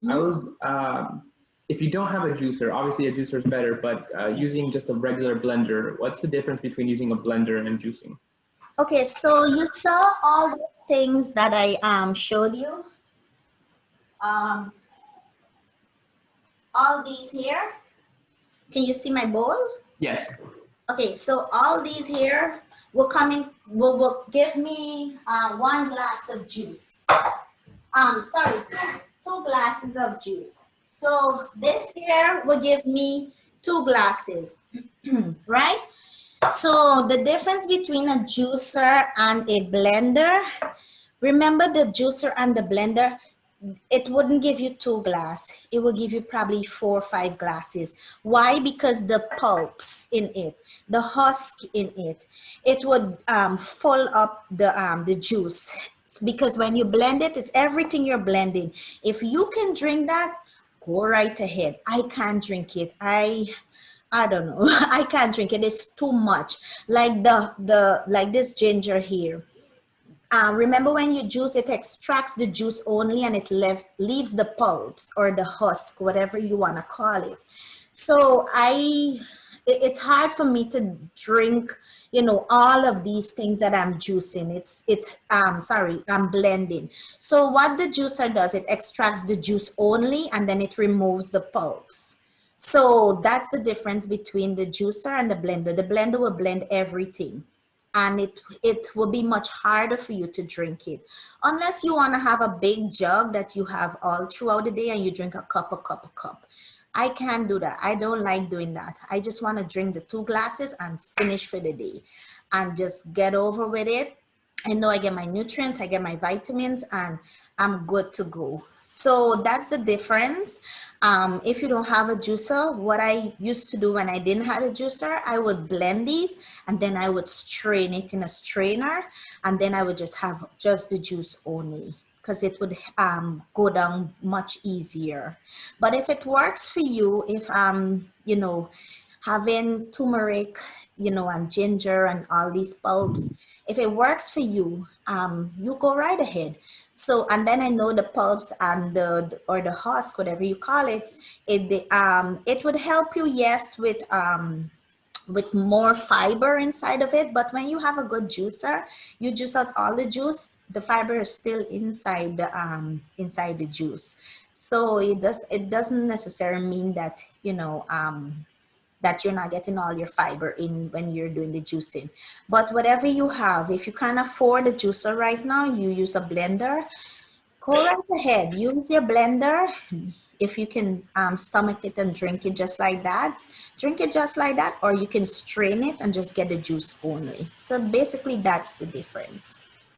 I Mhm. was, if you don't have a juicer, obviously a juicer is better, but using just a regular blender, what's the difference between using a blender and juicing? Okay, so you saw all those things that I showed you. Um, all these here. Can you see my bowl? Yes. Okay, so all these here will come in, will give me 1 glass of juice. Sorry, two glasses of juice. So this here will give me 2 glasses, right? So the difference between a juicer and a blender, remember the juicer and the blender, it wouldn't give you 2 glass. It will give you probably 4 or 5 glasses. Why? Because the pulps in it, the husk in it, it would full up the juice. Because when you blend it, it's everything you're blending. If you can drink that, go right ahead. I can't drink it. I don't know. I can't drink it. It's too much. Like the like this ginger here. Remember when you juice, it extracts the juice only and it leaves the pulps or the husk, whatever you want to call it. So it's hard for me to drink, all of these things that I'm juicing. Sorry, I'm blending. So what the juicer does, it extracts the juice only and then it removes the pulps. So that's the difference between the juicer and the blender. The blender will blend everything and it will be much harder for you to drink it unless you want to have a big jug that you have all throughout the day and you drink a cup. I can't do that. I don't like doing that. I just want to drink the 2 glasses and finish for the day and just get over with it. I know I get my nutrients, I get my vitamins, and I'm good to go. So that's the difference. If you don't have a juicer, what I used to do when I didn't have a juicer, I would blend these and then I would strain it in a strainer and then I would just have just the juice only because it would go down much easier. But if it works for you, if having turmeric, and ginger and all these bulbs, if it works for you, you go right ahead. So, and then I know the pulps and or the husk, whatever you call it, it would help you, yes, with more fiber inside of it. But when you have a good juicer, you juice out all the juice, the fiber is still inside the juice. So it doesn't necessarily mean that, that you're not getting all your fiber in when you're doing the juicing. But whatever you have, if you can't afford a juicer right now, you use a blender, go right ahead. Use your blender. If you can stomach it and drink it just like that, drink it just like that, or you can strain it and just get the juice only. So basically that's the difference.